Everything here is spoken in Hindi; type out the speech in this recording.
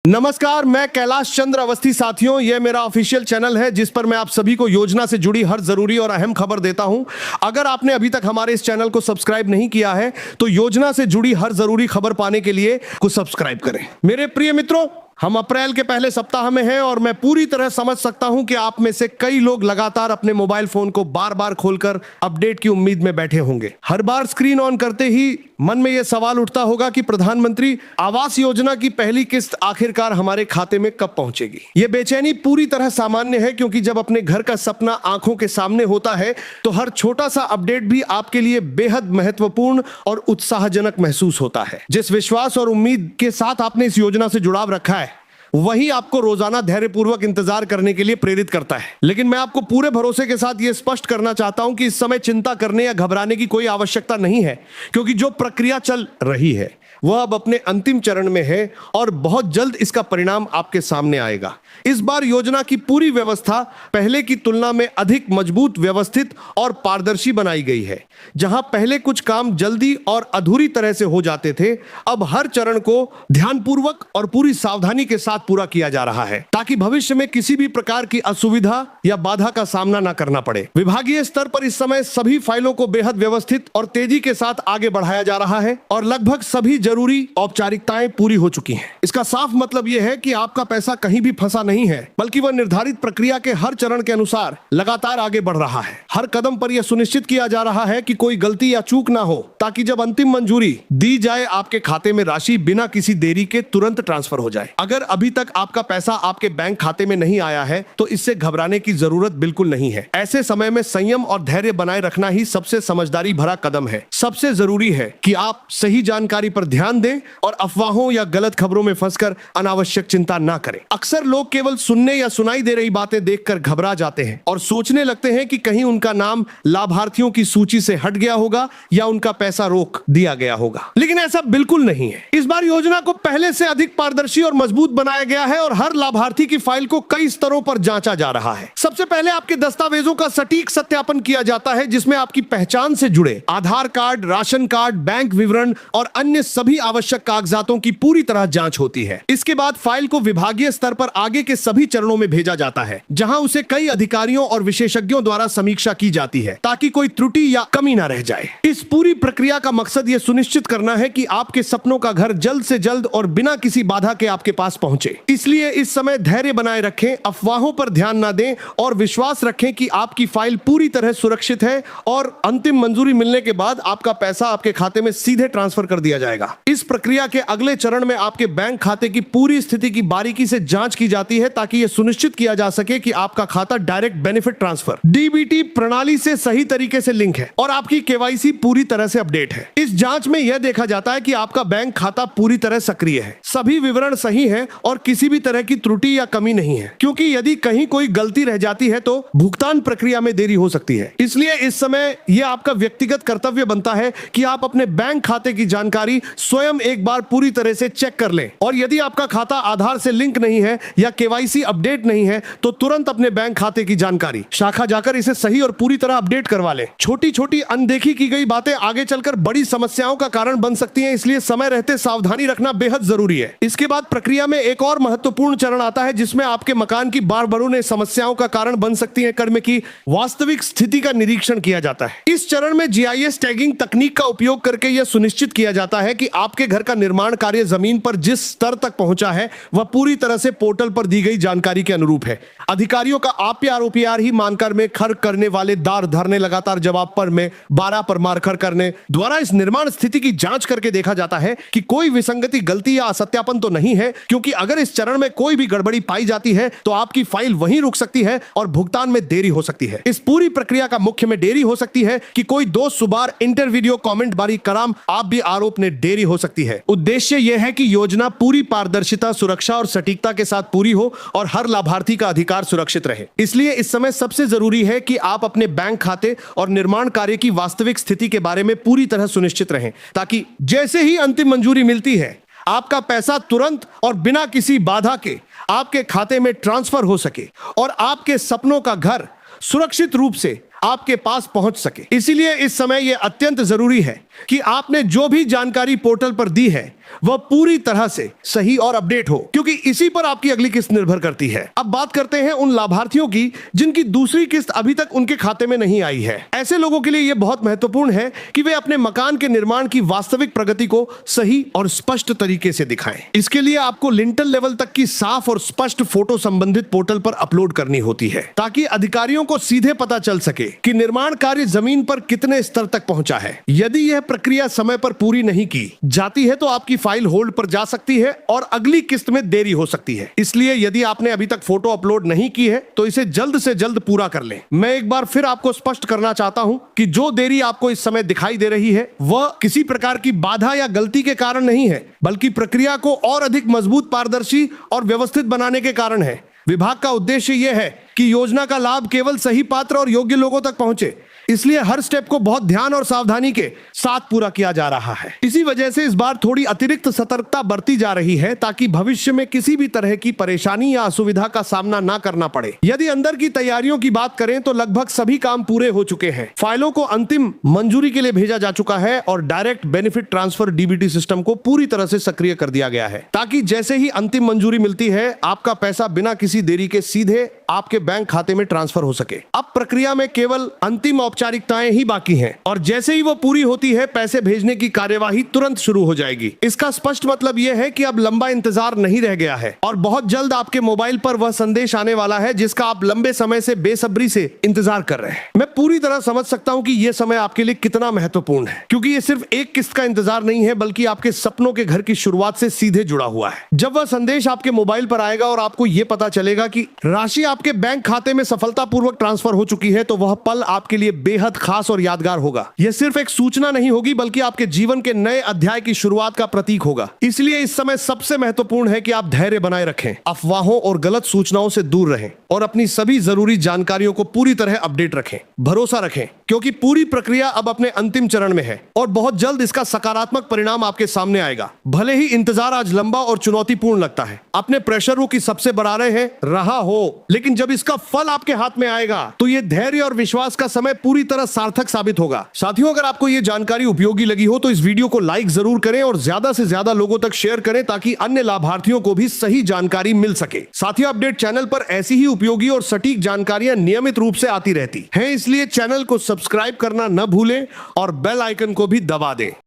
नमस्कार, मैं कैलाश चंद्र अवस्थी। साथियों, यह मेरा ऑफिशियल चैनल है जिस पर मैं आप सभी को योजना से जुड़ी हर जरूरी और अहम खबर देता हूं। अगर आपने अभी तक हमारे इस चैनल को सब्सक्राइब नहीं किया है तो योजना से जुड़ी हर जरूरी खबर पाने के लिए कुछ सब्सक्राइब करें। मेरे प्रिय मित्रों, हम अप्रैल के पहले सप्ताह में हैं और मैं पूरी तरह समझ सकता हूं कि आप में से कई लोग लगातार अपने मोबाइल फोन को बार बार खोलकर अपडेट की उम्मीद में बैठे होंगे। हर बार स्क्रीन ऑन करते ही मन में यह सवाल उठता होगा कि प्रधानमंत्री आवास योजना की पहली किस्त आखिरकार हमारे खाते में कब पहुंचेगी। यह बेचैनी पूरी तरह सामान्य है, क्योंकि जब अपने घर का सपना आंखों के सामने होता है तो हर छोटा सा अपडेट भी आपके लिए बेहद महत्वपूर्ण और उत्साहजनक महसूस होता है। जिस विश्वास और उम्मीद के साथ आपने इस योजना से जुड़ाव रखा है वही आपको रोजाना धैर्यपूर्वक इंतजार करने के लिए प्रेरित करता है। लेकिन मैं आपको पूरे भरोसे के साथ यह स्पष्ट करना चाहता हूं कि इस समय चिंता करने या घबराने की कोई आवश्यकता नहीं है, क्योंकि जो प्रक्रिया चल रही है वह अब अपने अंतिम चरण में है और बहुत जल्द इसका परिणाम आपके सामने आएगा। इस बार योजना की पूरी व्यवस्था पहले की तुलना में अधिक मजबूत, व्यवस्थित और पारदर्शी बनाई गई है। जहां पहले कुछ काम जल्दी और अधूरी तरह से हो जाते थे, अब हर चरण को ध्यानपूर्वक और पूरी सावधानी के साथ पूरा किया जा रहा है, ताकि भविष्य में किसी भी प्रकार की असुविधा या बाधा का सामना न करना पड़े। विभागीय स्तर पर इस समय सभी फाइलों को बेहद व्यवस्थित और तेजी के साथ आगे बढ़ाया जा रहा है और लगभग सभी जरूरी औपचारिकताएं पूरी हो चुकी हैं। इसका साफ मतलब यह है कि आपका पैसा कहीं भी फंसा नहीं है, बल्कि वह निर्धारित प्रक्रिया के हर चरण के अनुसार लगातार आगे बढ़ रहा है। हर कदम पर यह सुनिश्चित किया जा रहा है कि कोई गलती या चूक ना हो, ताकि जब अंतिम मंजूरी दी जाए आपके खाते में राशि बिना किसी देरी के तुरंत ट्रांसफर हो जाए। अगर अभी तक आपका पैसा आपके बैंक खाते में नहीं आया है तो इससे घबराने की जरूरत बिल्कुल नहीं है। ऐसे समय में संयम और धैर्य बनाए रखना ही सबसे समझदारी भरा कदम है। सबसे जरूरी है कि आप सही जानकारी पर ध्यान दें और अफवाहों या गलत खबरों में फंसकर अनावश्यक चिंता ना करें। अक्सर लोग केवल सुनने या सुनाई दे रही बातें देखकर घबरा जाते हैं और सोचने लगते हैं कि कहीं उनका नाम लाभार्थियों की सूची से हट गया होगा या उनका पैसा रोक दिया गया होगा। लेकिन ऐसा बिल्कुल नहीं है। इस बार योजना को पहले से अधिक पारदर्शी और मजबूत बनाया गया है और हर लाभार्थी की फाइल को कई स्तरों पर जांचा जा रहा है। सबसे पहले आपके दस्तावेजों का सटीक सत्यापन किया जाता है, जिसमें आपकी पहचान से जुड़े आधार कार्ड, राशन कार्ड, बैंक विवरण और अन्य सभी आवश्यक कागजातों की पूरी तरह जांच होती है। इसके बाद फाइल को विभागीय स्तर पर आगे के सभी चरणों में भेजा जाता है, जहां उसे कई अधिकारियों और विशेषज्ञों द्वारा समीक्षा की जाती है, ताकि कोई त्रुटि या कमी न रह जाए। इस पूरी प्रक्रिया का मकसद यह सुनिश्चित करना है कि आपके सपनों का घर जल्द से जल्द और बिना किसी बाधा के आपके पास पहुंचे। इसलिए इस समय धैर्य बनाए रखें, अफवाहों पर ध्यान न दें और विश्वास रखें कि आपकी फाइल पूरी तरह सुरक्षित है और अंतिम मंजूरी मिलने के बाद आपका पैसा आपके खाते में सीधे ट्रांसफर कर दिया जाएगा। इस प्रक्रिया के अगले चरण में आपके बैंक खाते की पूरी स्थिति की बारीकी से जांच की जाती है, ताकि यह सुनिश्चित किया जा सके कि आपका खाता डायरेक्ट बेनिफिट ट्रांसफर डीबीटी प्रणाली से सही तरीके से लिंक है और आपकी केवाईसी पूरी तरह से अपडेट है। इस जांच में यह देखा जाता है कि आपका बैंक खाता पूरी तरह सक्रिय है, सभी विवरण सही है और किसी भी तरह की त्रुटि या कमी नहीं है, क्योंकि यदि कहीं कोई गलती रह जाती है तो भुगतान प्रक्रिया में देरी हो सकती है। इसलिए इस समय यह आपका व्यक्तिगत कर्तव्य बनता है कि आप अपने बैंक खाते की जानकारी स्वयं एक बार पूरी तरह से चेक कर लें और यदि आपका खाता आधार से लिंक नहीं है या केवाईसी अपडेट नहीं है तो तुरंत अपने बैंक खाते की जानकारी शाखा जाकर इसे सही और पूरी तरह अपडेट करवा लें। छोटी छोटी अनदेखी की गई बातें आगे चलकर बड़ी समस्याओं का कारण बन सकती हैं, इसलिए समय रहते सावधानी रखना बेहद जरूरी है। इसके बाद प्रक्रिया में एक और महत्वपूर्ण चरण आता है, जिसमें आपके मकान की बार बरूने समस्याओं का कारण बन सकती है कर्म की वास्तविक स्थिति का निरीक्षण किया जाता है। इस चरण में जीआईएस टैगिंग तकनीक का उपयोग करके यह सुनिश्चित किया जाता है कि आपके घर का निर्माण कार्य जमीन पर जिस स्तर तक पहुंचा है वह पूरी तरह से पोर्टल पर दी गई जानकारी के अनुरूप है। अधिकारियों का आरपीआर ओपीआर ही मानकर में खर्च करने वाले दार धरने लगातार जवाब पर में 12 पर मारकर करने द्वारा इस निर्माण स्थिति की जांच करके देखा जाता है कि कोई विसंगति, गलती या असत्यापन तो नहीं है, क्योंकि अगर इस चरण में कोई भी गड़बड़ी पाई जाती है तो आपकी फाइल वहीं रुक सकती है और भुगतान में देरी हो सकती है। इस पूरी प्रक्रिया का मुख्य में देरी हो सकती है कि कोई दोस्त सुबार इंटरवीडियो कमेंट बारी कराम आप भी आरोप ने देरी हो सकती है। उद्देश्य यह है कि योजना पूरी पारदर्शिता, सुरक्षा और सटीकता के साथ पूरी हो और हर लाभार्थी का अधिकार सुरक्षित रहे। इसलिए इस समय सबसे जरूरी है कि आप अपने बैंक खाते और निर्माण कार्य की वास्तविक स्थिति के बारे में पूरी तरह सुनिश्चित रहें, ताकि जैसे ही अंतिम मंजूरी मिलती है आपका पैसा तुरंत और बिना किसी बाधा के आपके खाते में ट्रांसफर हो सके और आपके सपनों का घर सुरक्षित रूप से आपके पास पहुंच सके। इसीलिए इस समय यह अत्यंत जरूरी है कि आपने जो भी जानकारी पोर्टल पर दी है वह पूरी तरह से सही और अपडेट हो, क्योंकि इसी पर आपकी अगली किस्त निर्भर करती है। अब बात करते हैं उन लाभार्थियों की जिनकी दूसरी किस्त अभी तक उनके खाते में नहीं आई है। ऐसे लोगों के लिए यह बहुत महत्वपूर्ण है कि वे अपने मकान के निर्माण की वास्तविक प्रगति को सही और स्पष्ट तरीके से दिखाएं। इसके लिए आपको लिंटल लेवल तक की साफ और स्पष्ट फोटो संबंधित पोर्टल पर अपलोड करनी होती है, ताकि अधिकारियों को सीधे पता चल सके कि निर्माण कार्य जमीन पर कितने स्तर तक पहुंचा है। यदि यह प्रक्रिया समय पर पूरी नहीं की जाती है तो आपकी फाइल होल्ड पर जा सकती है और अगली किस्त में देरी हो सकती है। इसलिए यदि आपने अभी तक फोटो अपलोड नहीं की है तो इसे जल्द से जल्द पूरा कर लें। मैं एक बार फिर आपको स्पष्ट करना चाहता हूं कि जो देरी आपको इस समय दिखाई दे रही है वह किसी प्रकार की बाधा या गलती के कारण नहीं है, बल्कि प्रक्रिया को और अधिक मजबूत, पारदर्शी और व्यवस्थित बनाने के कारण है। विभाग का उद्देश्य यह है कि योजना का लाभ केवल सही पात्र और योग्य लोगों तक पहुंचे, इसलिए हर स्टेप को बहुत ध्यान और सावधानी के साथ पूरा किया जा रहा है। इसी वजह से इस बार थोड़ी अतिरिक्त सतर्कता बरती जा रही है, ताकि भविष्य में किसी भी तरह की परेशानी या असुविधा का सामना ना करना पड़े। यदि अंदर की तैयारियों की बात करें तो लगभग सभी काम पूरे हो चुके हैं। फाइलों को अंतिम मंजूरी के लिए भेजा जा चुका है और direct benefit transfer DBT system को पूरी तरह से सक्रिय कर दिया गया है, ताकि जैसे ही अंतिम मंजूरी मिलती है आपका पैसा बिना किसी देरी के सीधे आपके बैंक खाते में ट्रांसफर हो सके। अब प्रक्रिया में केवल अंतिम औपचारिकताएं ही बाकी हैं और जैसे ही वो पूरी होती है पैसे भेजने की कार्यवाही तुरंत शुरू हो जाएगी। इसका स्पष्ट मतलब यह है कि अब लंबा इंतजार नहीं रह गया है और बहुत जल्द आपके मोबाइल पर वह संदेश आने वाला है जिसका आप लंबे समय से बेसब्री से इंतजार कर रहे हैं। मैं पूरी तरह समझ सकता हूं कि यह समय आपके लिए कितना महत्वपूर्ण है, क्योंकि यह सिर्फ एक किस्त का इंतजार नहीं है, बल्कि आपके सपनों के घर की शुरुआत से सीधे जुड़ा हुआ है। जब वह संदेश आपके मोबाइल पर आएगा और आपको यह पता चलेगा कि राशि आपके बैंक खाते में सफलतापूर्वक ट्रांसफर हो चुकी है, तो वह पल आपके लिए बेहद खास और यादगार होगा। यह सिर्फ एक सूचना नहीं होगी, बल्कि आपके जीवन के नए अध्याय की शुरुआत का प्रतीक होगा। इसलिए इस समय सबसे महत्वपूर्ण है कि आप धैर्य बनाए रखें, अफवाहों और गलत सूचनाओं से दूर रहें और अपनी सभी जरूरी जानकारियों को पूरी तरह अपडेट रखें। भरोसा रखें, क्योंकि पूरी प्रक्रिया अब अपने अंतिम चरण में है और बहुत जल्द इसका सकारात्मक परिणाम आपके सामने आएगा। भले ही इंतजार आज लंबा और चुनौतीपूर्ण लगता है, अपने प्रेशरों की सबसे बढ़ा रहे हैं रहा हो, लेकिन जब इसका फल आपके हाथ में आएगा तो यह धैर्य और विश्वास का समय पूरी तरह सार्थक साबित होगा। साथियों, अगर आपको यह जानकारी उपयोगी लगी हो तो इस वीडियो को लाइक जरूर करें और ज्यादा से ज्यादा लोगों तक शेयर करें, ताकि अन्य लाभार्थियों को भी सही जानकारी मिल सके। साथियों, अपडेट चैनल पर ऐसी ही उपयोगी और सटीक जानकारियां नियमित रूप से आती रहती हैं, इसलिए चैनल को सब्सक्राइब करना न भूलें और बेल आइकन को भी दबा दें।